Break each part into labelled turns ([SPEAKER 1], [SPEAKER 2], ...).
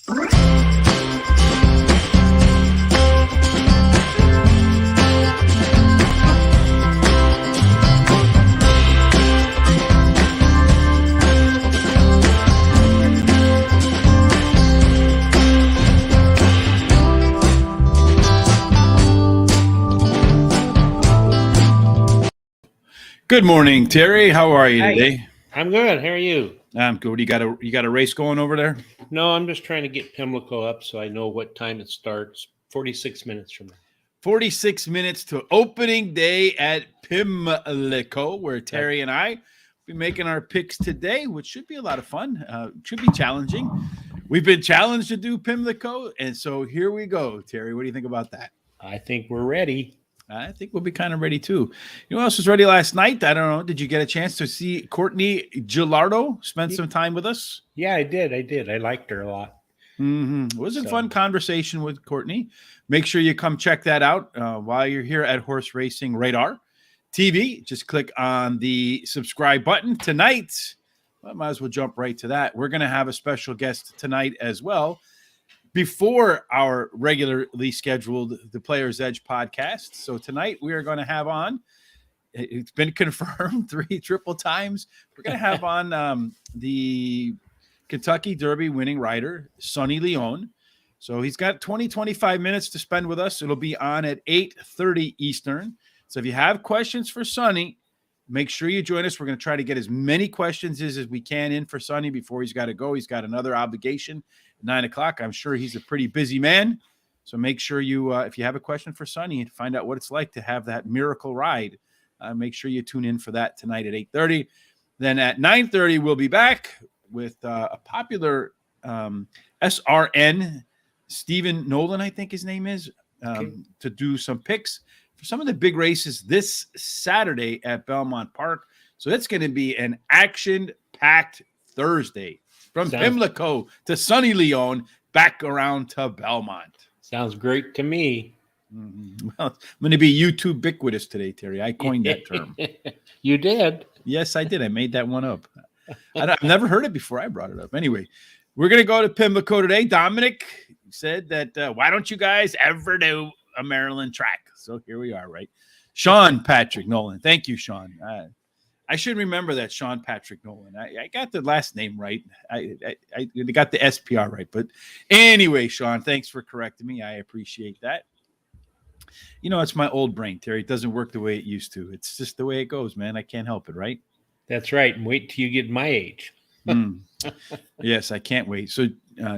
[SPEAKER 1] Good morning, Terry. How are you
[SPEAKER 2] Hi,
[SPEAKER 1] today?
[SPEAKER 2] I'm good. How are you?
[SPEAKER 1] I'm good. You got a race going over there?
[SPEAKER 2] No, I'm just trying to get Pimlico up so I know what time it starts. 46 minutes from now.
[SPEAKER 1] 46 minutes to opening day at Pimlico, where
[SPEAKER 2] That,
[SPEAKER 1] Terry and I be making our picks today, which should be a lot of fun. Should be challenging. We've been challenged to do Pimlico, and so here we go. Terry, what do you think about that?
[SPEAKER 2] I think we're ready.
[SPEAKER 1] I think we'll be kind of ready too. You know who else was ready last night? I don't know. Did you get a chance to see Courtney Gilardo spend some time with us?
[SPEAKER 2] Yeah, I did. I liked her a lot.
[SPEAKER 1] It was a
[SPEAKER 2] So,
[SPEAKER 1] fun conversation with Courtney. Make sure you come check that out while you're here at Horse Racing Radar TV. Just click on the subscribe button tonight. I might as well jump right to that. We're going to have a special guest tonight as well before our regularly scheduled The Player's Edge podcast. So tonight we are going to have on, it's been confirmed 3 triple times. We're going to have on the Kentucky Derby winning rider, Sonny Leon. So he's got 25 minutes to spend with us. It'll be on at 8:30 Eastern. So if you have questions for Sonny, make sure you join us. We're going to try to get as many questions as we can in for Sonny before he's got to go. He's got another obligation at 9 o'clock. I'm sure he's a pretty busy man. So make sure you, if you have a question for Sonny and find out what it's like to have that miracle ride, make sure you tune in for that tonight at 8:30. Then at 9:30, we'll be back with a popular SRN, Stephen Nolan, I think his name is, to do some picks for some of the big races this Saturday at Belmont Park. So it's going to be an action-packed Thursday from Pimlico to Sonny Leon back around to Belmont.
[SPEAKER 2] Sounds great to me.
[SPEAKER 1] Mm-hmm. Well, I'm going to be YouTube ubiquitous today, Terry. I coined that term.
[SPEAKER 2] You did?
[SPEAKER 1] Yes, I did. I made that one up. I've never heard it before I brought it up. Anyway, we're going to go to Pimlico today. Dominic said that, why don't you guys ever do a Maryland track? So here we are, right? Sean Patrick Nolan. Thank you, Sean. I should remember that, Sean Patrick Nolan. I got the last name right. I got the SPR right. But anyway, Sean, thanks for correcting me. I appreciate that. You know, it's my old brain, Terry. It doesn't work the way it used to. It's just the way it goes, man. I can't help it, right?
[SPEAKER 2] That's right. And wait till you get my age.
[SPEAKER 1] Yes, I can't wait. So,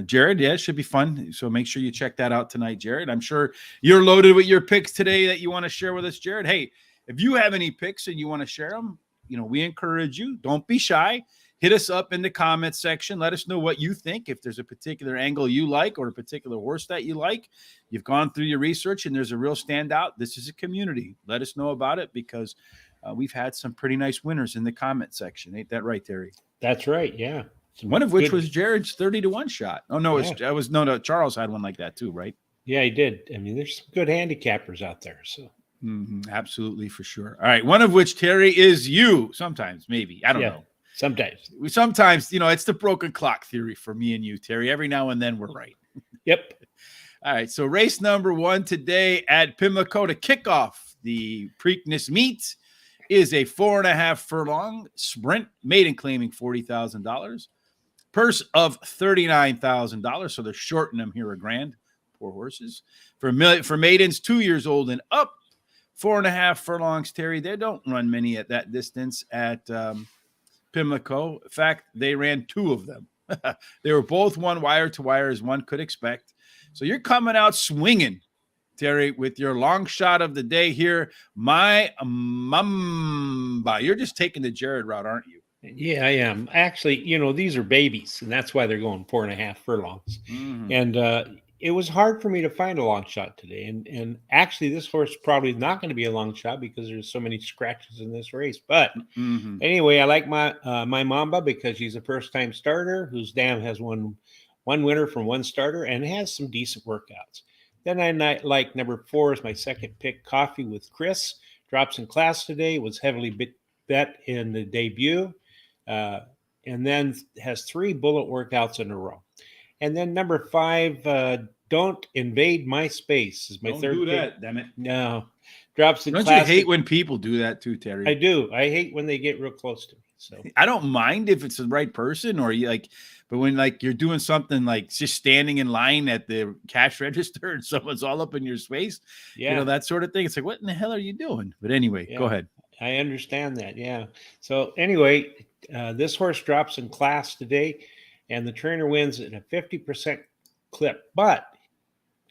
[SPEAKER 1] Jared, yeah, it should be fun. So make sure you check that out tonight, Jared. I'm sure you're loaded with your picks today that you want to share with us, Jared. Hey, if you have any picks and you want to share them, you know, we encourage you. Don't be shy. Hit us up in the comments section. Let us know what you think. If there's a particular angle you like or a particular horse that you like, you've gone through your research and there's a real standout. This is a community. Let us know about it because we've had some pretty nice winners in the comment section. Ain't that right, Terry?
[SPEAKER 2] That's right. Yeah.
[SPEAKER 1] One of which was Jared's 30-1 shot. Oh, no, no, Charles had one like that too, right?
[SPEAKER 2] Yeah, he did. I mean, there's some good handicappers out there. So
[SPEAKER 1] absolutely, for sure. All right. One of which, Terry, is you. Sometimes, maybe. I don't know. Sometimes, you know, it's the broken clock theory for me and you, Terry. Every now and then we're right.
[SPEAKER 2] Yep.
[SPEAKER 1] All right. So race number 1 today at Pimlico to kick off the Preakness meet is a 4.5 furlong sprint, maiden claiming $40,000. Purse of $39,000. So they're shorting them here $1,000. Poor horses. For maidens 2 years old and up, 4.5 furlongs, Terry. They don't run many at that distance at Pimlico. In fact, they ran 2 of them. They were both one wire to wire, as one could expect. So you're coming out swinging, Terry, with your long shot of the day here. My Mamba. You're just taking the Jared route, aren't you?
[SPEAKER 2] Yeah, I am. Actually, you know, these are babies, and that's why they're going 4.5 furlongs. And it was hard for me to find a long shot today. And actually, this horse is probably not going to be a long shot because there's so many scratches in this race. But anyway, I like my Mamba because she's a first-time starter whose dam has one winner from one starter and has some decent workouts. Then I like number 4 is my second pick, Coffee with Chris. Drops in class today, was heavily bet in the debut. And then has 3 bullet workouts in a row. And then number 5, Don't Invade My Space is my
[SPEAKER 1] Don't
[SPEAKER 2] third
[SPEAKER 1] do
[SPEAKER 2] pick.
[SPEAKER 1] that, damn it.
[SPEAKER 2] No, drops in
[SPEAKER 1] Don't
[SPEAKER 2] class.
[SPEAKER 1] you hate when people do that too, Terry?
[SPEAKER 2] I do. I hate when they get real close to me. So
[SPEAKER 1] I don't mind if it's the right person or you like, but when like you're doing something like just standing in line at the cash register and someone's all up in your space,
[SPEAKER 2] yeah,
[SPEAKER 1] that sort of thing. It's like, what in the hell are you doing? But anyway, go
[SPEAKER 2] yeah,
[SPEAKER 1] ahead.
[SPEAKER 2] I understand that. Yeah. So anyway, this horse drops in class today, and the trainer wins at a 50% clip. But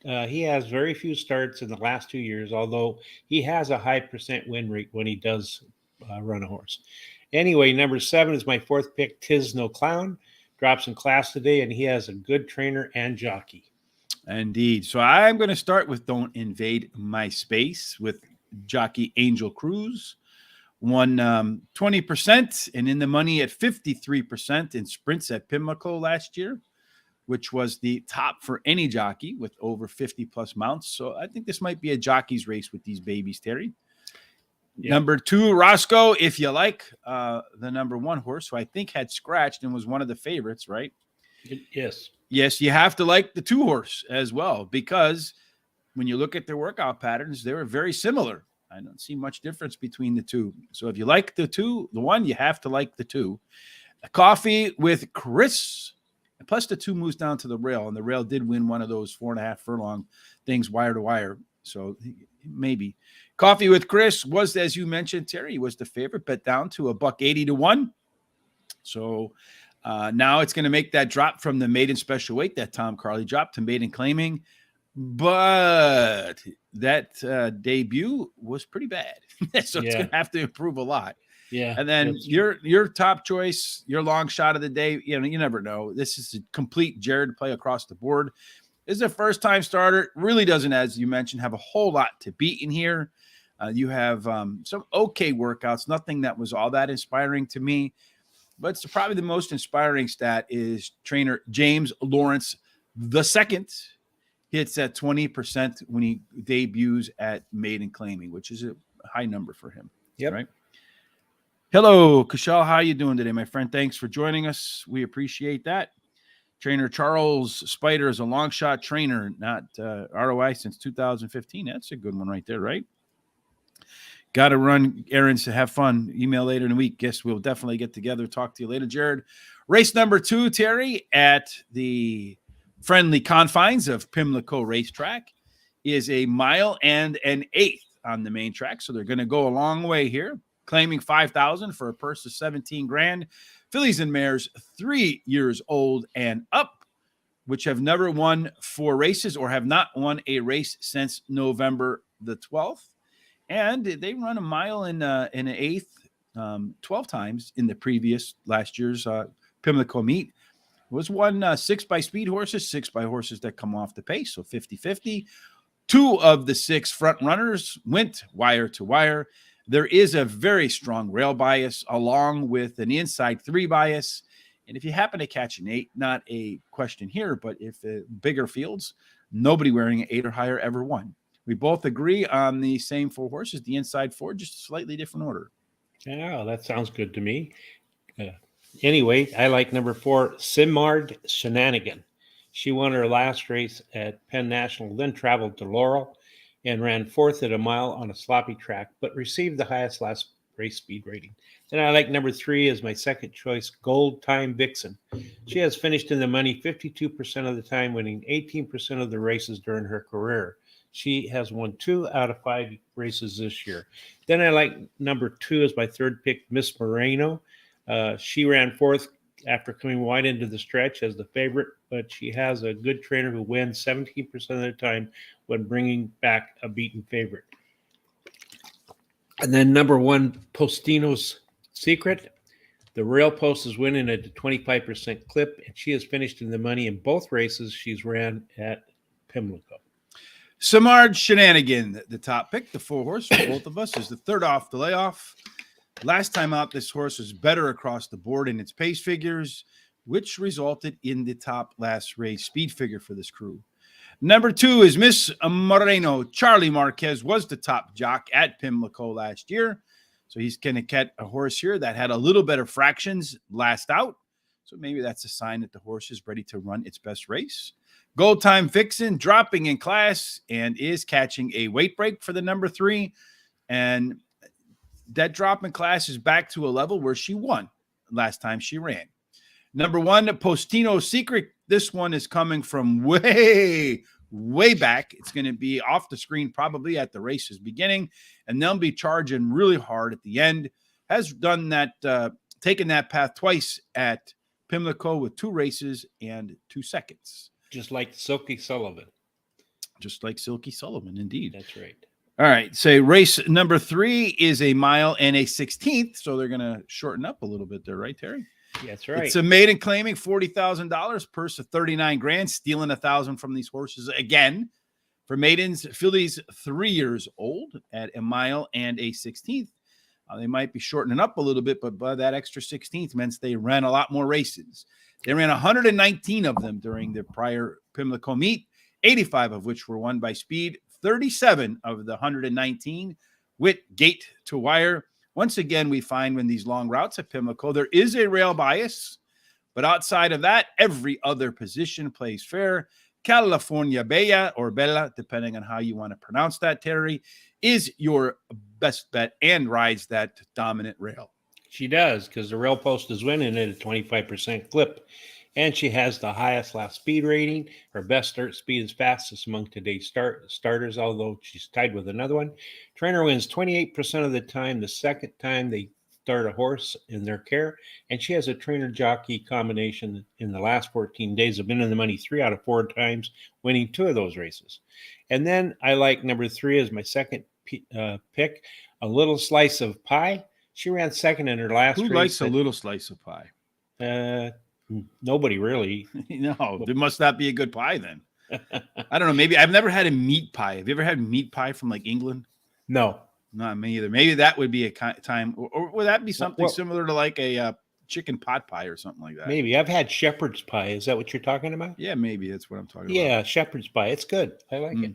[SPEAKER 2] he has very few starts in the last 2 years, although he has a high percent win rate when he does run a horse. Anyway, number 7 is my fourth pick, Tis No Clown. Drops in class today, and he has a good trainer and jockey.
[SPEAKER 1] Indeed. So I'm going to start with Don't Invade My Space with jockey Angel Cruz. Won 20% and in the money at 53% in sprints at Pimlico last year, which was the top for any jockey with over 50 plus mounts. So I think this might be a jockey's race with these babies, Terry. Yep. Number 2, Roscoe, if you like, the number 1 horse, who I think had scratched and was one of the favorites, right?
[SPEAKER 2] Yes.
[SPEAKER 1] Yes, you have to like the 2 horse as well, because when you look at their workout patterns, they were very similar. I don't see much difference between the 2. So if you like the 1, you have to like the 2. Coffee with Chris. And plus the 2 moves down to the rail, and the rail did win one of those 4.5 furlong things wire to wire. So maybe. Coffee with Chris was, as you mentioned, Terry, was the favorite, bet down to $1.80 to 1. So now it's going to make that drop from the maiden special weight that Tom Carley dropped to maiden claiming. But that debut was pretty bad. So it's going to have to improve a lot.
[SPEAKER 2] Yeah.
[SPEAKER 1] And then your top choice, your long shot of the day, you never know. This is a complete Jared play across the board. This is a first-time starter. Really doesn't, as you mentioned, have a whole lot to beat in here. You have some okay workouts, nothing that was all that inspiring to me. But it's probably the most inspiring stat is trainer James Lawrence II hits at 20% when he debuts at maiden claiming, which is a high number for him.
[SPEAKER 2] Yep.
[SPEAKER 1] Right. Hello, Kushal. How are you doing today, my friend? Thanks for joining us. We appreciate that. Trainer Charles Spider is a long shot trainer, not ROI since 2015. That's a good one right there, right? Got to run errands to have fun. Email later in the week. Guess we'll definitely get together. Talk to you later, Jared. Race number 2, Terry, at the friendly confines of Pimlico Racetrack is a 1 mile and an 1/8 on the main track. So they're going to go a long way here, claiming 5,000 for a purse of 17 grand. Fillies and mares 3 years old and up, which have never won 4 races or have not won a race since November the 12th. And they run 1 mile and an 1/8 12 times in the previous last year's Pimlico meet. It was won 6 by speed horses, 6 by horses that come off the pace, so 50-50. 2 of the 6 front runners went wire to wire. There is a very strong rail bias along with an inside 3 bias. And if you happen to catch an 8, not a question here, but if bigger fields, nobody wearing an 8 or higher ever won. We both agree on the same 4 horses, the inside 4, just a slightly different order.
[SPEAKER 2] Yeah, that sounds good to me. Anyway, I like number 4, Simard Shenanigan. She won her last race at Penn National, then traveled to Laurel and ran 4th at 1 mile on a sloppy track, but received the highest last race speed rating. Then I like number 3 as my second choice, Gold Time Vixen. She has finished in the money 52% of the time, winning 18% of the races during her career. She has won 2 out of 5 races this year. Then I like number 2 as my third pick, Miss Moreno. She ran 4th after coming wide into the stretch as the favorite, but she has a good trainer who wins 17% of the time when bringing back a beaten favorite. And then number 1, Postino's Secret. The rail post is winning at a 25% clip, and she has finished in the money in both races she's ran at Pimlico.
[SPEAKER 1] Simard Shenanigan, the top pick, the 4 horse for both of us, is the third off the layoff. Last time out, this horse was better across the board in its pace figures, which resulted in the top last race speed figure for this crew. Number 2 is Miss Moreno. Charlie Marquez was the top jock at Pimlico last year. So he's going to get a horse here that had a little better fractions last out. So maybe that's a sign that the horse is ready to run its best race. Gold Time Vixen dropping in class and is catching a weight break for the number 3. And that drop in class is back to a level where she won last time she ran. Number 1, Postino Secret. This one is coming from way back. It's going to be off the screen probably at the race's beginning, and they'll be charging really hard at the end. Has done that, taken that path twice at Pimlico with 2 races and 2 seconds.
[SPEAKER 2] Just like Silky Sullivan.
[SPEAKER 1] Just like Silky Sullivan, indeed.
[SPEAKER 2] That's right.
[SPEAKER 1] All right. Say race number 3 is a mile and a 16th. So they're going to shorten up a little bit there, right, Terry?
[SPEAKER 2] That's right.
[SPEAKER 1] It's a maiden claiming $40,000, purse of $39,000, stealing $1,000 from these horses again. For maidens, fillies 3 years old at a mile and a 16th. They might be shortening up a little bit, but by that extra 16th means they ran a lot more races. They ran 119 of them during the prior Pimlico meet, 85 of which were won by speed, 37 of the 119 with gate to wire. Once again, we find when these long routes at Pimlico, there is a rail bias, but outside of that, every other position plays fair. California Bella, or Bella, depending on how you want to pronounce that, Terry, is your best bet and rides that dominant rail.
[SPEAKER 2] She does, because the rail post is winning at a 25% clip. And she has the highest lap speed rating. Her best start speed is fastest among today's starters, although she's tied with another one. Trainer wins 28% of the time, the second time they start a horse in their care. And she has a trainer-jockey combination in the last 14 days of been in the money 3 out of 4 times, winning 2 of those races. And then I like number 3 as my second pick, A Little Slice of Pie. She ran second in her last race.
[SPEAKER 1] Who likes a little slice of pie?
[SPEAKER 2] Nobody really.
[SPEAKER 1] No, there must not be a good pie then. I don't know. Maybe I've never had a meat pie. Have you ever had meat pie from like England?
[SPEAKER 2] No.
[SPEAKER 1] Not me either. Maybe that would be a time, or would that be something similar to like a chicken pot pie or something like that?
[SPEAKER 2] Maybe. I've had shepherd's pie. Is that what you're talking about?
[SPEAKER 1] Yeah, maybe that's what I'm talking about.
[SPEAKER 2] Yeah, shepherd's pie. It's good. I like it.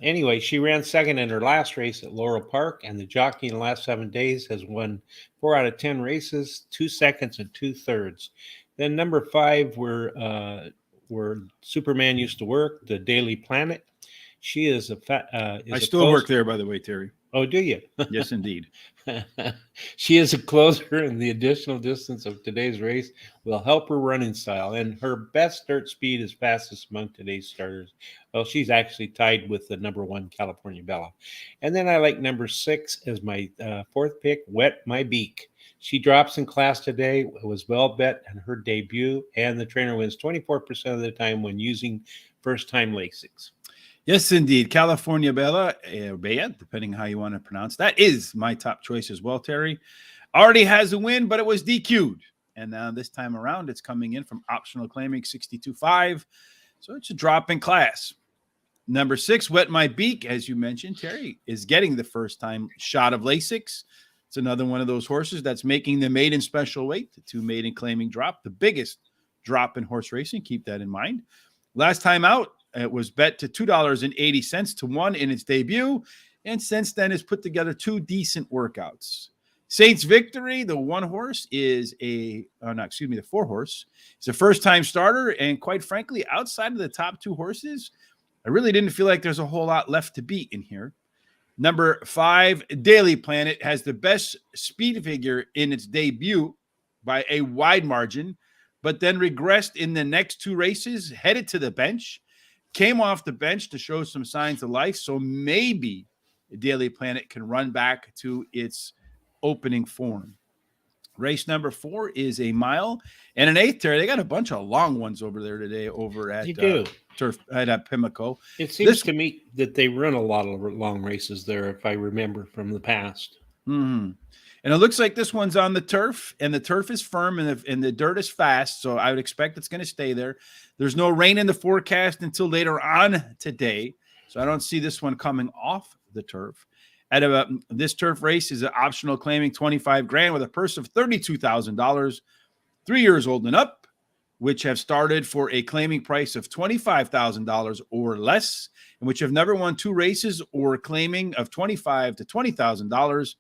[SPEAKER 2] Anyway, she ran second in her last race at Laurel Park, and the jockey in the last 7 days has won 4 out of 10 races, 2 seconds and 2/3. Then number 5 where Superman used to work, the Daily Planet. She is
[SPEAKER 1] I still work there, by the way, Terry.
[SPEAKER 2] Oh, do you?
[SPEAKER 1] Yes, indeed.
[SPEAKER 2] She is a closer, and the additional distance of today's race will help her running style. And her best start speed is fastest among today's starters. Well, she's actually tied with the number 1 California Bella. And then I like number 6 as my 4th pick, Wet My Beak. She drops in class today. It was well bet on her debut, and the trainer wins 24% of the time when using first-time Lasix.
[SPEAKER 1] Yes, indeed. California Bella, depending how you want to pronounce that, is my top choice as well, Terry. Already has a win, but it was DQ'd. And now this time around, it's coming in from optional claiming 62.5. So it's a drop in class. Number 6, Wet My Beak, as you mentioned, Terry, is getting the first-time shot of Lasix. It's another one of those horses that's making the maiden special weight, the 2 maiden claiming drop, the biggest drop in horse racing. Keep that in mind. Last time out, it was bet to $2.80 to 1 in its debut, and since then has put together 2 decent workouts. Saints Victory, the 1 horse, is the 4 horse. It's a first-time starter, and quite frankly, outside of the top 2 horses, I really didn't feel like there's a whole lot left to beat in here. Number 5, Daily Planet, has the best speed figure in its debut by a wide margin, but then regressed in the next 2 races, headed to the bench, came off the bench to show some signs of life, so maybe Daily Planet can run back to its opening form. Race number 4 is a mile and an 1/8, Terry. They got a bunch of long ones over there today over at Turf at Pimlico.
[SPEAKER 2] It seems to me that they run a lot of long races there, if I remember from the past.
[SPEAKER 1] Mm-hmm. And it looks like this one's on the turf, and the turf is firm, and the dirt is fast, so I would expect it's going to stay there. There's no rain in the forecast until later on today, so I don't see this one coming off the turf. This turf race is an optional claiming $25,000 with a purse of $32,000, 3 years old and up, which have started for a claiming price of $25,000 or less, and which have never won 2 races or claiming of $25,000 to $20,000,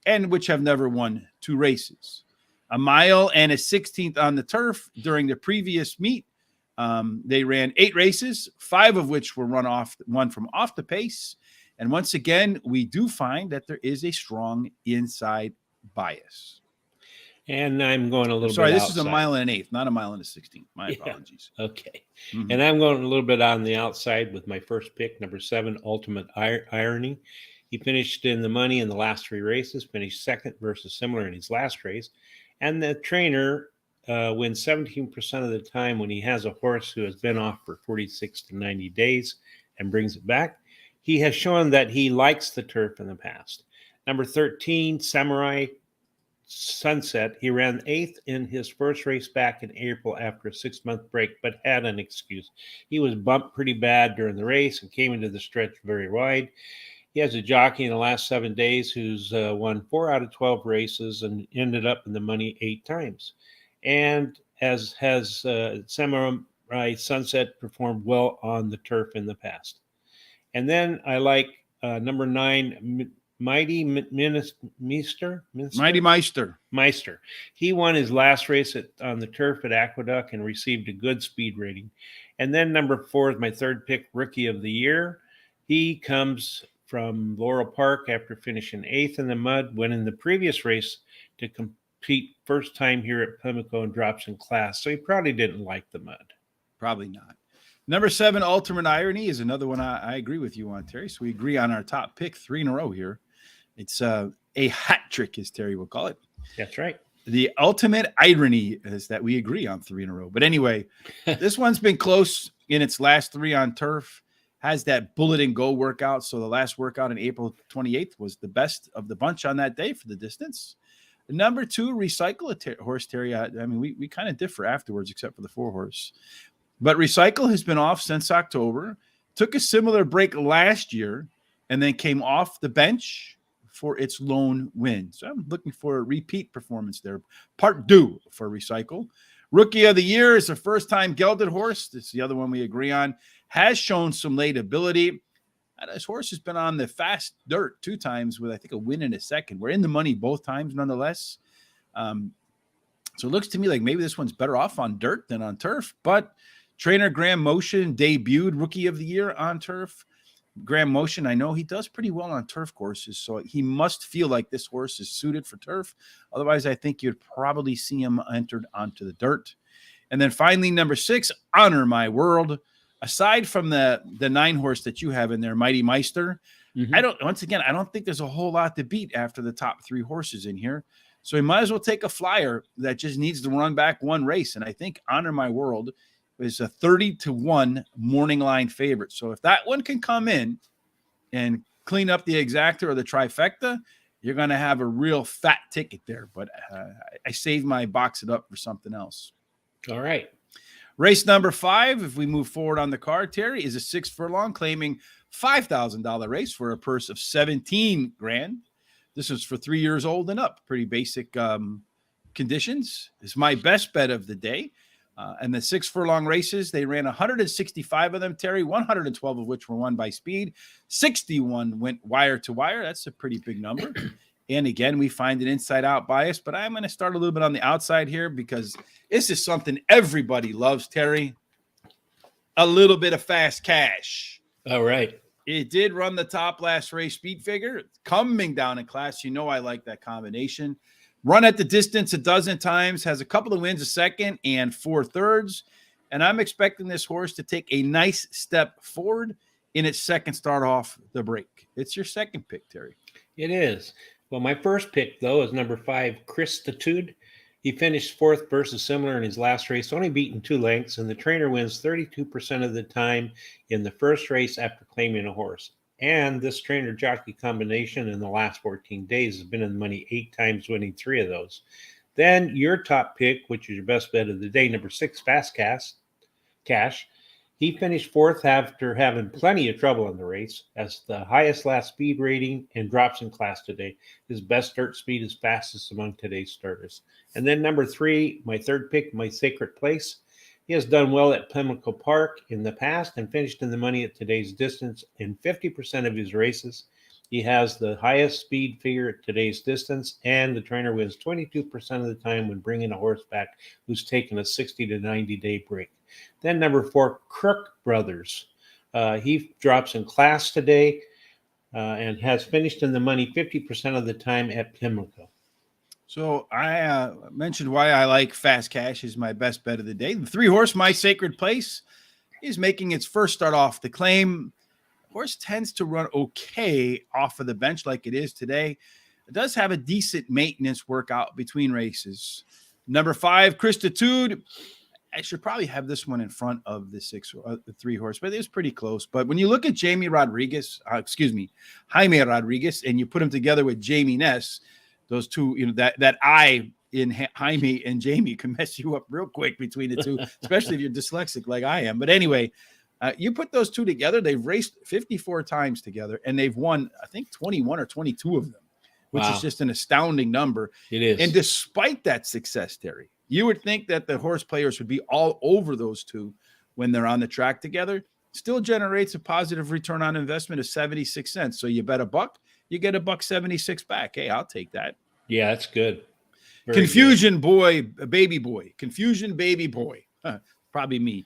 [SPEAKER 1] and which have never won 2 races. a mile and a 16th on the turf during the previous meet. They ran 8 races, 5 of which were one from off the pace. And once again, we do find that there is a strong inside bias.
[SPEAKER 2] And I'm going a little
[SPEAKER 1] Sorry,
[SPEAKER 2] bit
[SPEAKER 1] this
[SPEAKER 2] outside.
[SPEAKER 1] is a mile and an eighth, not a mile and a 16th. My apologies.
[SPEAKER 2] Okay.
[SPEAKER 1] Mhm.
[SPEAKER 2] And I'm going a little bit on the outside with my first pick, number 7, Ultimate Irony. He finished in the money in the last 3 races, finished second versus similar in his last race. And the trainer wins 17% of the time when he has a horse who has been off for 46 to 90 days and brings it back. He has shown that he likes the turf in the past. Number 13, Samurai Sunset. He ran 8th in his first race back in April after a 6-month break, but had an excuse. He was bumped pretty bad during the race and came into the stretch very wide. He has a jockey in the last 7 days who's won 4 out of 12 races and ended up in the money 8 times. And as has Samurai Sunset performed well on the turf in the past. And then I like number 9, Mighty Meister. Meister. He won his last race on the turf at Aqueduct and received a good speed rating. And then number 4 is my third pick, Rookie of the Year. He comes from Laurel Park after finishing 8th in the mud, winning the previous race to compete first time here at Pimlico and drops in class. So he probably didn't like the mud.
[SPEAKER 1] Probably not. Number 7, Ultimate Irony, is another one I agree with you on, Terry. So we agree on our top pick, 3 in a row here. It's a hat trick, as Terry will call it.
[SPEAKER 2] That's right.
[SPEAKER 1] The ultimate irony is that we agree on 3 in a row. But anyway, this one's been close in its last 3 on turf. Has that bullet and go workout. So the last workout on April 28th was the best of the bunch on that day for the distance. Number 2, Recycle horse, Terry. I mean, we kind of differ afterwards, except for the 4 horse. But Recycle has been off since October. Took a similar break last year and then came off the bench for its lone win. So I'm looking for a repeat performance there. Part 2 for Recycle. Rookie of the Year is a first-time gelded horse. This is the other one we agree on. Has shown some late ability. And this horse has been on the fast dirt 2 times with, I think, a win in a second. We're in the money both times, nonetheless. So it looks to me like maybe this one's better off on dirt than on turf. But trainer Graham Motion debuted Rookie of the Year on turf. Graham Motion, I know he does pretty well on turf courses, so he must feel like this horse is suited for turf. Otherwise, I think you'd probably see him entered onto the dirt. And then finally, number 6, Honor My World. Aside from the 9 horse that you have in there, Mighty Meister, I don't think there's a whole lot to beat after the top 3 horses in here. So we might as well take a flyer that just needs to run back 1 race. And I think Honor My World is a 30-1 morning line favorite. So if that one can come in and clean up the exacta or the trifecta, you're going to have a real fat ticket there. But I saved my box it up for something else.
[SPEAKER 2] All right.
[SPEAKER 1] Race number 5, if we move forward on the card, Terry, is a 6 furlong claiming $5,000 race for a purse of $17,000. This is for 3 years old and up. Pretty basic conditions. It's my best bet of the day. And the 6 furlong races, they ran 165 of them, Terry, 112 of which were won by speed. 61 went wire to wire. That's a pretty big number. And again, we find an inside-out bias, but I'm going to start a little bit on the outside here because this is something everybody loves, Terry. A little bit of fast cash.
[SPEAKER 2] All right.
[SPEAKER 1] It did run the top last race speed figure. Coming down in class, you know I like that combination. Run at the distance a dozen times, has a couple of wins, a second and 4/3. And I'm expecting this horse to take a nice step forward in its second start off the break. It's your second pick, Terry.
[SPEAKER 2] It is. Well, my first pick, though, is number 5, Christitude. He finished 4th versus similar in his last race, only beaten 2 lengths, and the trainer wins 32% of the time in the first race after claiming a horse. And this trainer-jockey combination in the last 14 days has been in the money 8 times, winning 3 of those. Then your top pick, which is your best bet of the day, number 6, Fast Cash. He finished 4th after having plenty of trouble in the race, as the highest last speed rating and drops in class today. His best dirt speed is fastest among today's starters. And then number 3, my third pick, My Sacred Place. He has done well at Pimlico Park in the past and finished in the money at today's distance in 50% of his races. He has the highest speed figure at today's distance, and the trainer wins 22% of the time when bringing a horse back who's taken a 60 to 90-day break. Then number 4, Crook Brothers. He drops in class today and has finished in the money 50% of the time at Pimlico.
[SPEAKER 1] So I mentioned why I like Fast Cash is my best bet of the day. The 3-horse, My Sacred Place, is making its first start off the claim. Horse tends to run okay off of the bench like it is today. It does have a decent maintenance workout between races. Number 5, Christitude. I should probably have this one in front of the 3-horse, but it was pretty close. But when you look at Jaime Rodriguez, and you put him together with Jamie Ness, those two, that I in Jaime and Jamie can mess you up real quick between the two, especially if you're dyslexic like I am. But anyway, you put those two together, they've raced 54 times together, and they've won, I think, 21 or 22 of them, which is just an astounding number.
[SPEAKER 2] It is.
[SPEAKER 1] And despite that success, Terry, you would think that the horse players would be all over those two when they're on the track together. Still generates a positive return on investment of 76 cents. So you bet $1, you get $1.76 back. Hey, I'll take that.
[SPEAKER 2] Yeah, that's good. Very
[SPEAKER 1] Confusion good. Baby boy. Confusion baby boy. Probably me.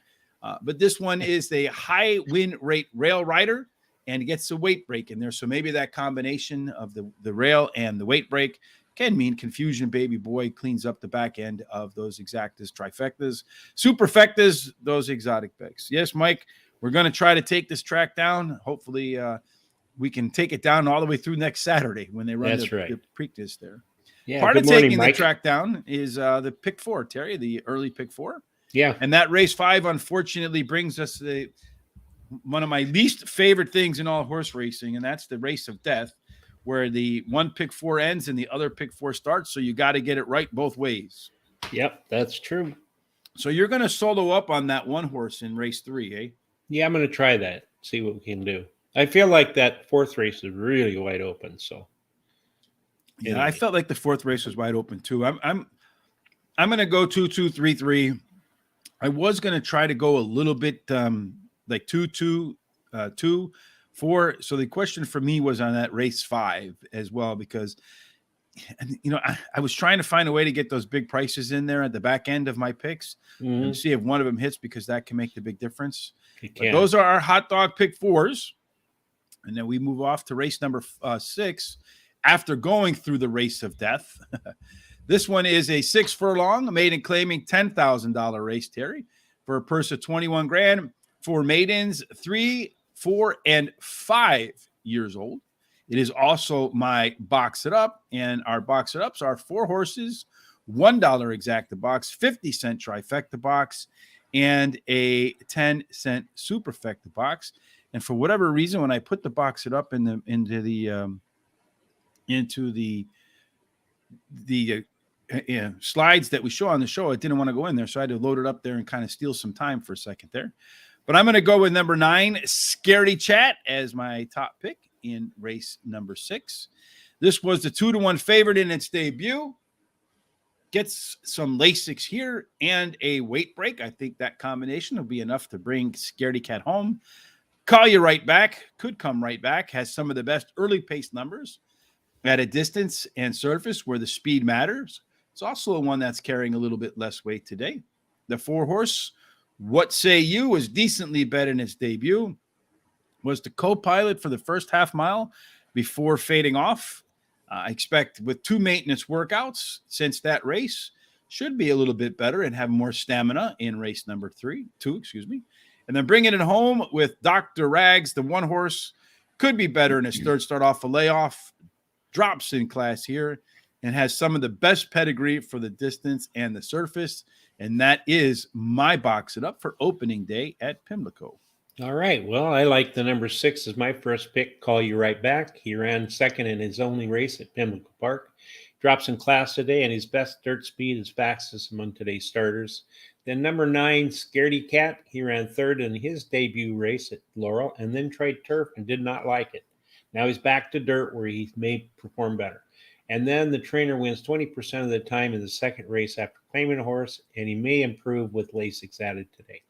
[SPEAKER 1] But this one is a high win rate rail rider and gets a weight break in there. So maybe that combination of the rail and the weight break can mean Confusion baby boy cleans up the back end of those exactas, trifectas, superfectas, those exotic picks. Yes, Mike, we're going to try to take this track down. Hopefully we can take it down all the way through next Saturday when they run the Preakness there.
[SPEAKER 2] Yeah,
[SPEAKER 1] part of taking the track down is the pick 4, Terry, the early pick 4.
[SPEAKER 2] Yeah.
[SPEAKER 1] And that race 5, unfortunately, brings us one of my least favorite things in all horse racing, and that's the race of death, where the one pick 4 ends and the other pick 4 starts. So you got to get it right both ways.
[SPEAKER 2] Yep, that's true.
[SPEAKER 1] So you're going to solo up on that one horse in race 3, eh?
[SPEAKER 2] Yeah, I'm going to try that, see what we can do. I feel like that 4th race is really wide open. So,
[SPEAKER 1] yeah, anyway. I felt like the 4th race was wide open too. I'm going to go 2-2-3-3. I was going to try to go a little bit like 2-2-2-4. So the question for me was on that race 5 as well, because I was trying to find a way to get those big prices in there at the back end of my picks and see if one of them hits, because that can make the big difference. Those are our hot dog pick 4s. And then we move off to race number 6 after going through the race of death. This one is a 6 furlong maiden claiming $10,000 race, Terry, for a purse of 21 grand for maidens 3, 4, and 5 years old. It is also my box it up, and our box it ups are 4 horses, $1 exacta box, 50-cent trifecta box, and a 10-cent superfecta box. And for whatever reason, when I put the box it up into the slides that we show on the show, it didn't want to go in there, so I had to load it up there and kind of steal some time for a second there. But I'm going to go with number 9, Scaredy Chat, as my top pick in race number 6. This was the 2-1 favorite in its debut. Gets some Lasix here and a weight break. I think that combination will be enough to bring Scaredy Cat home. Call You Right Back, could come right back, has some of the best early pace numbers at a distance and surface where the speed matters. It's also one that's carrying a little bit less weight today. The 4-horse, What Say You, was decently bet in its debut, was the co-pilot for the first half mile before fading off. I expect with 2 maintenance workouts since that race, should be a little bit better and have more stamina in race number 2. And then bringing it home with Dr. Rags, the 1-horse, could be better in his 3rd start off a layoff, drops in class here, and has some of the best pedigree for the distance and the surface. And that is my box it up for opening day at Pimlico.
[SPEAKER 2] All right. Well, I like the number 6 as my first pick, Call You Right Back. He ran 2nd in his only race at Pimlico Park. Drops in class today, and his best dirt speed is fastest among today's starters. Then number 9, Scaredy Cat. He ran 3rd in his debut race at Laurel and then tried turf and did not like it. Now he's back to dirt where he may perform better. And then the trainer wins 20% of the time in the 2nd race after claiming a horse, and he may improve with Lasix added today.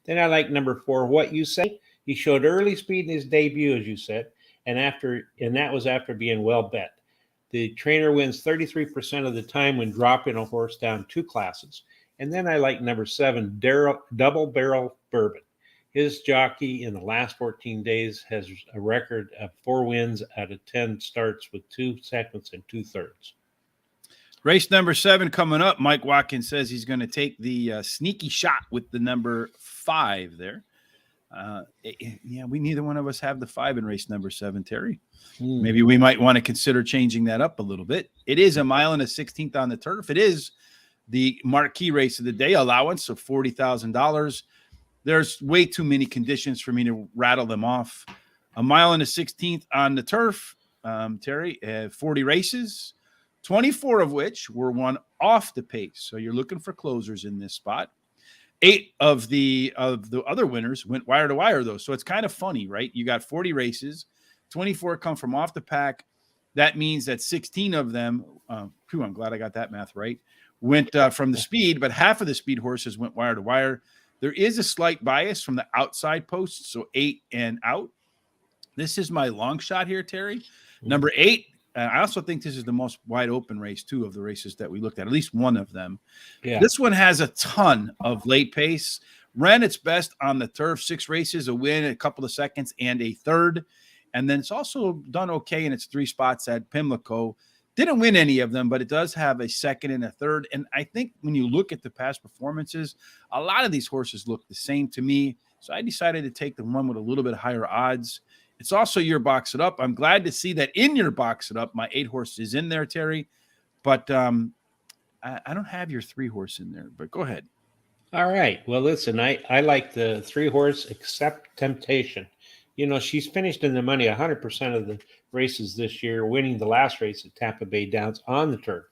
[SPEAKER 2] Then I like number 4, What You Say. He showed early speed in his debut, as you said, and that was after being well bet. The trainer wins 33% of the time when dropping a horse down 2 classes. And then I like number 7, Double Barrel Bourbon. His jockey in the last 14 days has a record of 4 wins out of 10 starts with 2 seconds and 2/3.
[SPEAKER 1] Race number 7 coming up. Mike Watkins says he's going to take the sneaky shot with the number 5 there. Yeah, we neither one of us have the 5 in race number 7, Terry. Maybe we might want to consider changing that up a little bit. It is a mile and a 16th on the turf. It is the marquee race of the day, allowance of $40,000. There's way too many conditions for me to rattle them off. A mile and a 16th on the turf, Terry, 40 races, 24 of which were won off the pace. So you're looking for closers in this spot. 8 of the other winners went wire to wire, though. So it's kind of funny, right? You got 40 races, 24 come from off the pack. That means that 16 of them, I'm glad I got that math right, went from the speed, but half of the speed horses went wire to wire. There is a slight bias from the outside posts, so 8 and out. This is my long shot here, Terry. Number 8. I also think this is the most wide open race, too, of the races that we looked at least one of them. Yeah. This one has a ton of late pace. Ran its best on the turf, 6 races, a win, a couple of seconds, and a third. And then it's also done okay in its 3 spots at Pimlico. Didn't win any of them, but it does have a second and a third. And I think when you look at the past performances, a lot of these horses look the same to me. So I decided to take the one with a little bit higher odds. It's also your box it up. I'm glad to see that in your box it up, my 8 horse is in there, Terry. But I don't have your 3 horse in there. But go ahead.
[SPEAKER 2] All right. Well, listen, I like the 3 horse Except Temptation. You know, she's finished in the money 100% of the races this year, winning the last race at Tampa Bay Downs on the turf.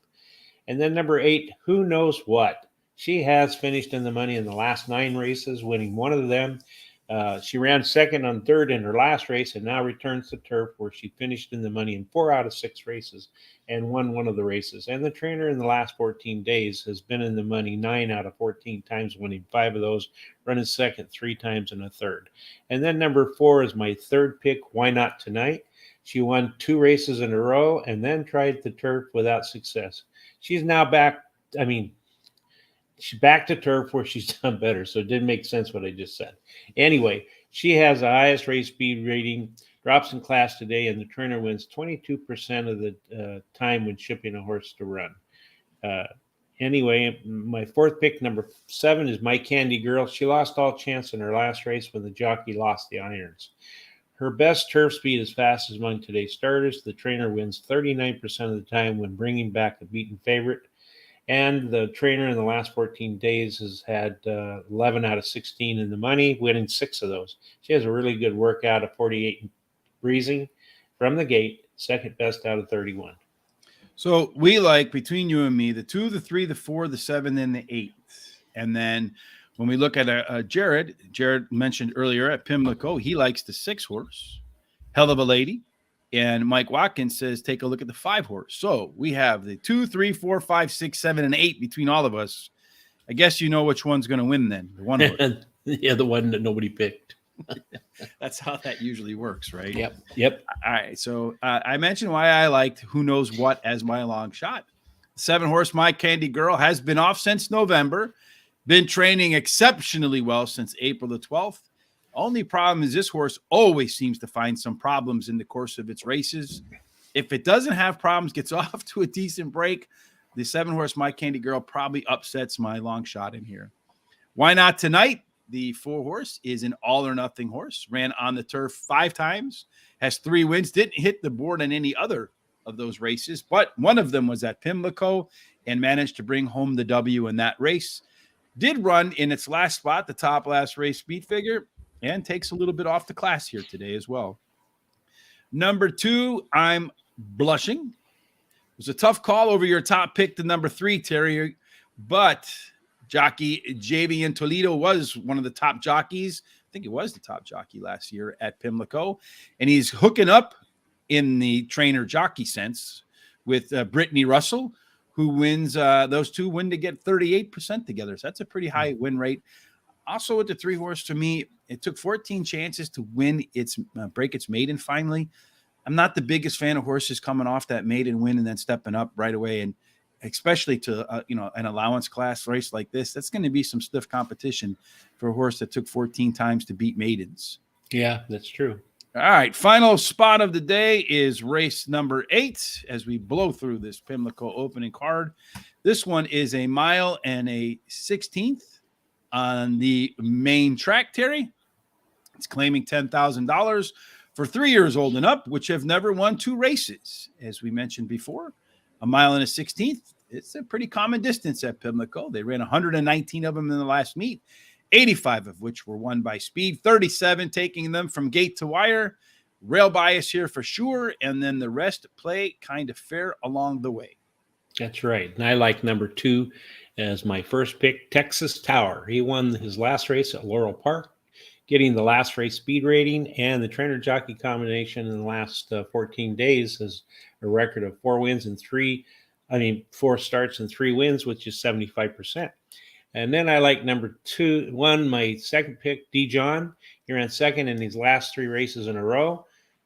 [SPEAKER 2] And then number 8, Who Knows What? She has finished in the money in the last 9 races, winning one of them. She ran second on third in her last race and now returns to turf, where she finished in the money in 4 out of 6 races and won one of the races. And the trainer in the last 14 days has been in the money 9 out of 14 times, winning 5 of those, running second 3 times and a third. And then number 4 is my third pick, Why Not Tonight? She won 2 races in a row and then tried the turf without success. She's now back. She's back to turf where she's done better. So it didn't make sense what I just said. Anyway, she has the highest race speed rating, drops in class today, and the trainer wins 22% of the time when shipping a horse to run. Anyway, my 4th pick, number 7, is My Candy Girl. She lost all chance in her last race when the jockey lost the irons. Her best turf speed is fast as among today's starters. The trainer wins 39% of the time when bringing back the beaten favorite. And the trainer in the last 14 days has had 11 out of 16 in the money, winning 6 of those. She has a really good workout of 48 breezing from the gate, second best out of 31.
[SPEAKER 1] So we like, between you and me, the 2, the 3, the 4, the 7, and the 8. And then when we look at Jared mentioned earlier at Pimlico, he likes the 6 horse, Hell of a Lady. And Mike Watkins says, take a look at the 5 horse. So we have the 2, 3, 4, 5, 6, 7, and 8 between all of us. I guess you know which one's going to win then. The 1 horse.
[SPEAKER 2] Yeah, the one that nobody picked.
[SPEAKER 1] That's how that usually works, right?
[SPEAKER 2] Yep.
[SPEAKER 1] All right. So I mentioned why I liked Who Knows What as my long shot. 7 horse, My Candy Girl, has been off since November. Been training exceptionally well since April the 12th. Only problem is this horse always seems to find some problems in the course of its races. If it doesn't have problems, gets off to a decent break, the 7 horse My Candy Girl probably upsets my long shot in here. Why Not Tonight? The 4 horse is an all or nothing horse. Ran on the turf 5 times, has 3 wins, didn't hit the board in any other of those races, but one of them was at Pimlico and managed to bring home the W in that race. Did run in its last spot, the top last race speed figure, and takes a little bit off the class here today as well. Number 2, I'm blushing. It was a tough call over your top pick to number 3, Terry, but jockey Javian Toledo was one of the top jockeys. I think he was the top jockey last year at Pimlico, and he's hooking up in the trainer jockey sense with Brittany Russell, who wins. Those 2 win to get 38% together. So that's a pretty high win rate. Also with the 3 horse, to me, it took 14 chances to win break its maiden finally. I'm not the biggest fan of horses coming off that maiden win and then stepping up right away, and especially to an allowance class race like this. That's going to be some stiff competition for a horse that took 14 times to beat maidens.
[SPEAKER 2] Yeah, that's true.
[SPEAKER 1] All right, final spot of the day is race number 8 as we blow through this Pimlico opening card. This one is a mile and a 16th on the main track, Terry. It's claiming $10,000 for 3 years old and up, which have never won 2 races. As we mentioned before, a mile and a 16th, it's a pretty common distance at Pimlico. They ran 119 of them in the last meet, 85 of which were won by speed, 37 taking them from gate to wire. Rail bias here for sure, and then the rest play kind of fair along the way.
[SPEAKER 2] That's right. And I like number 2 as my first pick, Texas Tower. He won his last race at Laurel Park, getting the last race speed rating, and the trainer jockey combination in the last 14 days has a record of 4 starts and 3 wins, which is 75%. And then I like number 1, my second pick, Dijon. He ran second in his last 3 races in a row,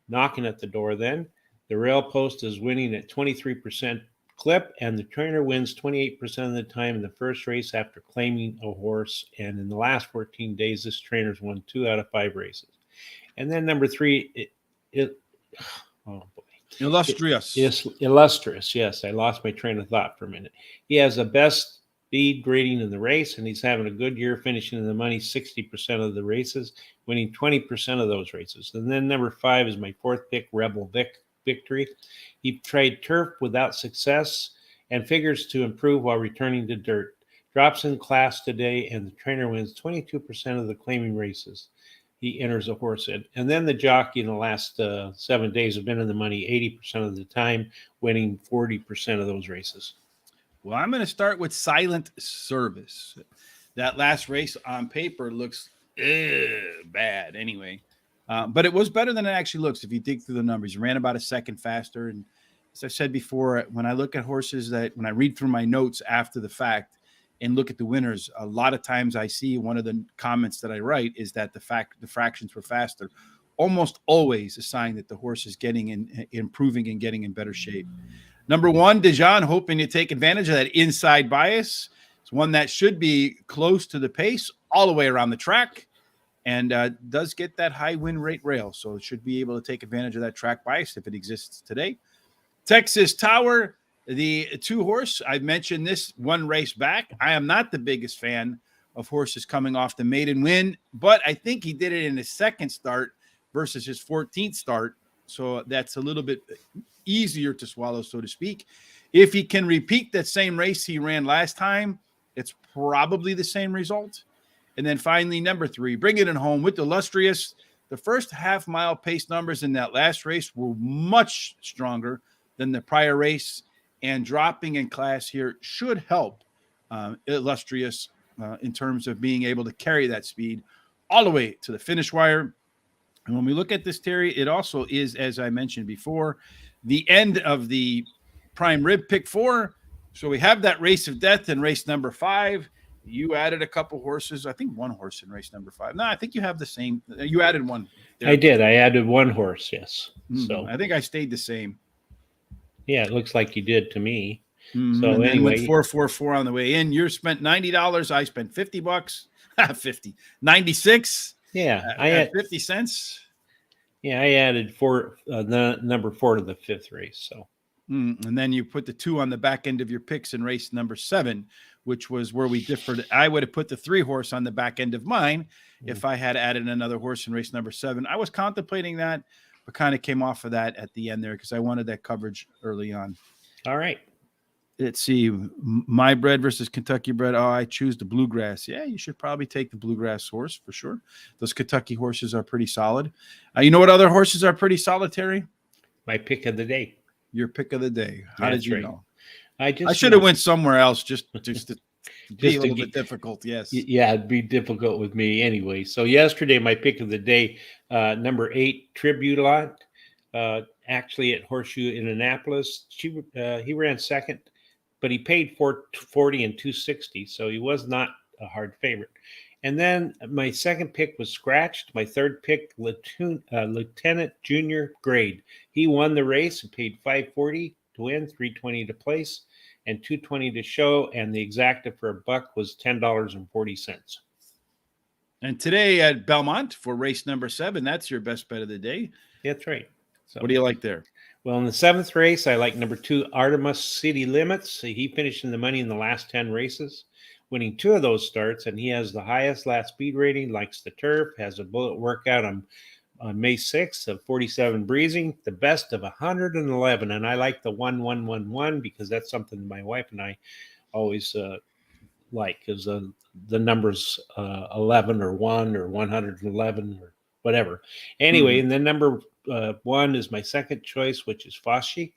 [SPEAKER 2] knocking at the door then. The rail post is winning at 23% clip, and the trainer wins 28% of the time in the first race after claiming a horse. And in the last 14 days, this trainer's won 2 out of 5 races. And then number 3,
[SPEAKER 1] Illustrious.
[SPEAKER 2] Illustrious. Yes, I lost my train of thought for a minute. He has the best speed rating in the race, and he's having a good year, finishing in the money 60% of the races, winning 20% of those races. And then number 5 is my 4th pick, Rebel Victory. He tried turf without success and figures to improve while returning to dirt. Drops in class today, and the trainer wins 22% of the claiming races he enters a horse in. And then the jockey in the last 7 days have been in the money 80% of the time, winning 40% of those races.
[SPEAKER 1] Well, I'm going to start with Silent Service. That last race on paper looks bad anyway. But it was better than it actually looks if you dig through the numbers. He ran about a second faster. And as I said before, when I look at horses when I read through my notes after the fact and look at the winners, a lot of times I see one of the comments that I write is that the fractions were faster. Almost always a sign that the horse is improving and getting in better shape. Number 1, Dijon, hoping to take advantage of that inside bias. It's one that should be close to the pace all the way around the track, and does get that high win rate rail. So it should be able to take advantage of that track bias if it exists today. Texas Tower, the 2 horse, I've mentioned this 1 race back. I am not the biggest fan of horses coming off the maiden win, but I think he did it in his second start versus his 14th start. So that's a little bit easier to swallow, so to speak. If he can repeat that same race he ran last time, it's probably the same result. And then finally, number 3, bringing it home with Illustrious. The first half-mile pace numbers in that last race were much stronger than the prior race, and dropping in class here should help Illustrious in terms of being able to carry that speed all the way to the finish wire. And when we look at this, Terry, it also is, as I mentioned before, the end of the prime rib pick 4. So we have that race of death in race number 5. You added a couple horses. I think 1 horse in race number 5. No, I think you have the same. You added 1. There.
[SPEAKER 2] I did. I added 1 horse, yes. So
[SPEAKER 1] I think I stayed the same.
[SPEAKER 2] Yeah, it looks like you did to me.
[SPEAKER 1] So and anyway, with 444 on the way in, you spent $90. I spent $50. 96.
[SPEAKER 2] Yeah,
[SPEAKER 1] I had 50 cents.
[SPEAKER 2] Yeah, I added the number 4 to the 5th race. So,
[SPEAKER 1] and then you put the 2 on the back end of your picks in race number 7, which was where we differed. I would have put the 3 horse on the back end of mine if I had added another horse in race number 7. I was contemplating that, but kind of came off of that at the end there because I wanted that coverage early on.
[SPEAKER 2] All right.
[SPEAKER 1] Let's see. My bred versus Kentucky bred. Oh, I choose the Bluegrass. Yeah, you should probably take the Bluegrass horse for sure. Those Kentucky horses are pretty solid. You know what other horses are pretty solid, Terry?
[SPEAKER 2] My pick of the day.
[SPEAKER 1] Your pick of the day. How did you know?
[SPEAKER 2] I
[SPEAKER 1] should have went somewhere else just to be a little bit difficult. Yes.
[SPEAKER 2] Yeah, it'd be difficult with me anyway. So yesterday, my pick of the day, number 8, Tribulot, actually at Horseshoe in Annapolis. He ran second, but he paid $440 and $260, so he was not a hard favorite. And then my second pick was scratched. My third pick, Lieutenant Junior Grade. He won the race and paid $540 to win, $320 to place, and $220 to show. And the exacta for a buck was $10.40.
[SPEAKER 1] And today at Belmont for race number 7, that's your best bet of the day.
[SPEAKER 2] That's right. So,
[SPEAKER 1] what do you like there?
[SPEAKER 2] Well, in the 7th race, I like number 2, Artemis City Limits. He finished in the money in the last 10 races, winning 2 of those starts, and he has the highest last speed rating, likes the turf, has a bullet workout on May 6th of 47 breezing, the best of 111. And I like the 1111 because that's something my wife and I always like, because the numbers 11 or 1 or 111 or whatever. Anyway, and then number 1 is my second choice, which is Foshi.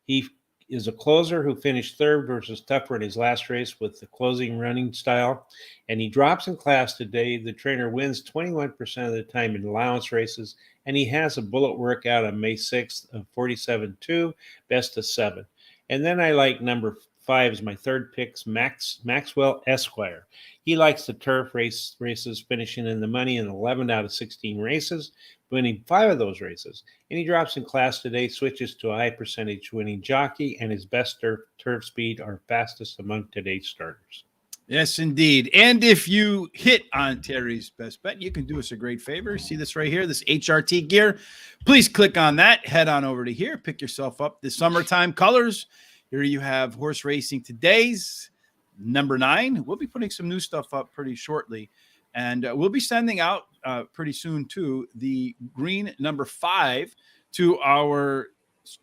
[SPEAKER 2] He is a closer who finished 3rd versus Tougher in his last race with the closing running style, and he drops in class today. The trainer wins 21% of the time in allowance races, and he has a bullet workout on May 6th of 47.2, best of 7. And then I like number 5 is my third pick's Maxwell Esquire. He likes the turf races, finishing in the money in 11 out of 16 races, winning 5 of those races. And he drops in class today, switches to a high percentage winning jockey, and his best turf speed are fastest among today's starters.
[SPEAKER 1] Yes, indeed. And if you hit on Terry's best bet, you can do us a great favor. See this right here, this HRT gear. Please click on that. Head on over to here. Pick yourself up the summertime colors. Here you have Horse Racing Today's number 9. We'll be putting some new stuff up pretty shortly. And we'll be sending out pretty soon, too, the green number 5 to our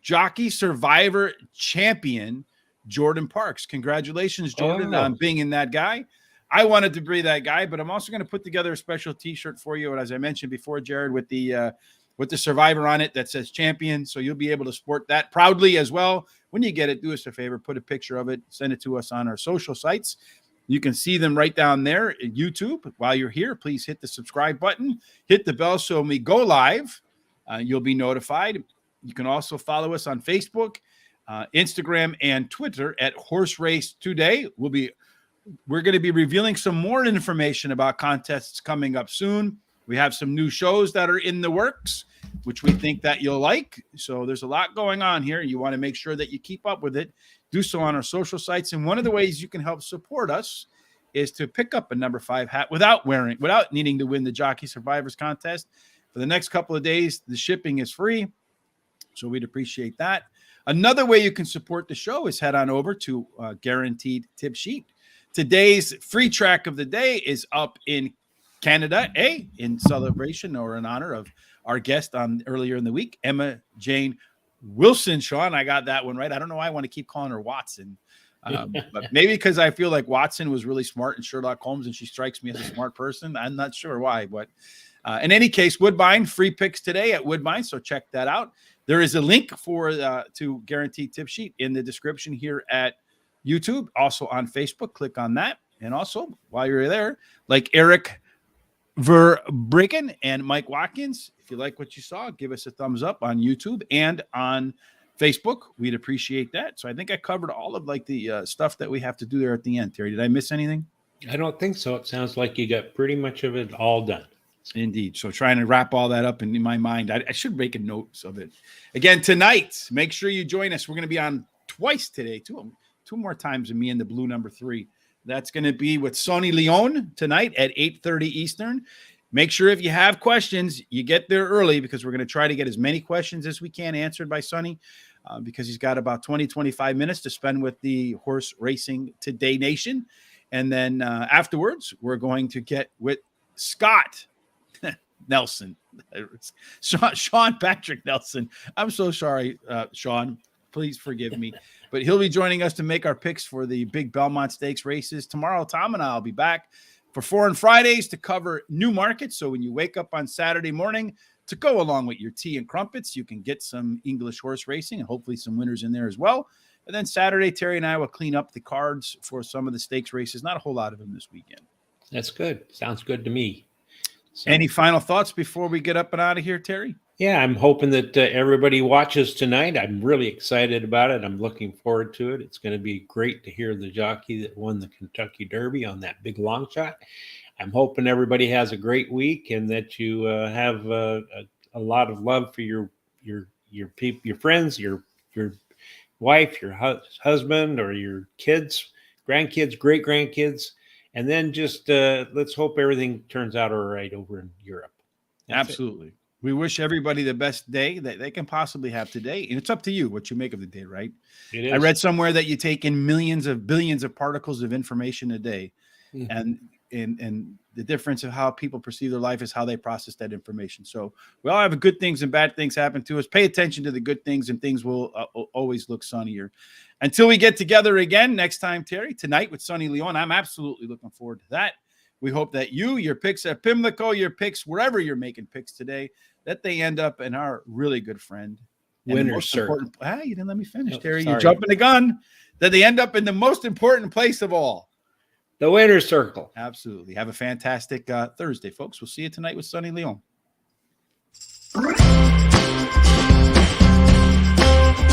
[SPEAKER 1] Jockey Survivor champion, Jordan Parks. Congratulations, Jordan, on being in that guy. I wanted to be that guy, but I'm also going to put together a special T-shirt for you. And as I mentioned before, Jared, with the Survivor on it that says champion. So you'll be able to sport that proudly as well. When you get it, do us a favor, put a picture of it, send it to us on our social sites. You can see them right down there at YouTube. While you're here, please hit the subscribe button, hit the bell so when we go live, you'll be notified. You can also follow us on Facebook, Instagram, and Twitter at Horse Race Today. We're going to be revealing some more information about contests coming up soon. We have some new shows that are in the works, which we think that you'll like. So there's a lot going on here. You want to make sure that you keep up with it. Do so on our social sites. And one of the ways you can help support us is to pick up a number 5 hat without needing to win the Jockey Survivors contest. For the next couple of days, the shipping is free. So we'd appreciate that. Another way you can support the show is head on over to Guaranteed Tip Sheet. Today's free track of the day is up in Canada, in celebration or in honor of our guest on earlier in the week, Emma Jane Wilson. Sean, I got that one right. I don't know why I want to keep calling her Watson, but maybe because I feel like Watson was really smart in Sherlock Holmes and she strikes me as a smart person. I'm not sure why, but in any case, Woodbine, free picks today at Woodbine, so check that out. There is a link to Guaranteed Tip Sheet in the description here at YouTube, also on Facebook. Click on that. And also, while you're there, like Eric Verbruggen and Mike Watkins, if you like what you saw, give us a thumbs up on YouTube and on Facebook. We'd appreciate that. So I think I covered all of the stuff that we have to do there at the end. Terry, did I miss anything?
[SPEAKER 2] I don't think so. It sounds like you got pretty much of it all done.
[SPEAKER 1] Indeed. So trying to wrap all that up in my mind. I should make a note of it. Again, tonight, make sure you join us. We're going to be on twice today, two more times than me and the blue number 3. That's going to be with Sonny Leon tonight at 8:30 Eastern. Make sure if you have questions, you get there early because we're going to try to get as many questions as we can answered by Sonny because he's got about 20-25 minutes to spend with the Horse Racing Today Nation. And then afterwards, we're going to get with Scott Nelson. Sean Patrick Nelson. I'm so sorry, Sean. Please forgive me. But he'll be joining us to make our picks for the big Belmont Stakes races. Tomorrow, Tom and I will be back for Foreign Fridays to cover new markets. So when you wake up on Saturday morning to go along with your tea and crumpets, you can get some English horse racing and hopefully some winners in there as well. And then Saturday, Terry and I will clean up the cards for some of the stakes races. Not a whole lot of them this weekend.
[SPEAKER 2] That's good. Sounds good to me.
[SPEAKER 1] So, any final thoughts before we get up and out of here, Terry?
[SPEAKER 2] Yeah, I'm hoping that everybody watches tonight. I'm really excited about it. I'm looking forward to it. It's going to be great to hear the jockey that won the Kentucky Derby on that big long shot. I'm hoping everybody has a great week and that you have a lot of love for your people, your friends, your wife, your husband, or your kids, grandkids, great grandkids, and then just let's hope everything turns out all right over in Europe. That's
[SPEAKER 1] Absolutely. We wish everybody the best day that they can possibly have today. And it's up to you what you make of the day, right?
[SPEAKER 2] It is.
[SPEAKER 1] I read somewhere that you take in millions of billions of particles of information a day.
[SPEAKER 2] Mhm.
[SPEAKER 1] And the difference of how people perceive their life is how they process that information. So we all have good things and bad things happen to us. Pay attention to the good things, and things will always look sunnier. Until we get together again next time, Terry, tonight with Sonny Leon. I'm absolutely looking forward to that. We hope that your picks at Pimlico, your picks wherever you're making picks today, that they end up in our really good friend.
[SPEAKER 2] Winner's circle.
[SPEAKER 1] You didn't let me finish,
[SPEAKER 2] Oh,
[SPEAKER 1] Terry.
[SPEAKER 2] sorry.
[SPEAKER 1] You're jumping the gun. That they end up in the most important place of all.
[SPEAKER 2] The winner's circle.
[SPEAKER 1] Absolutely. Have a fantastic Thursday, folks. We'll see you tonight with Sonny Leon.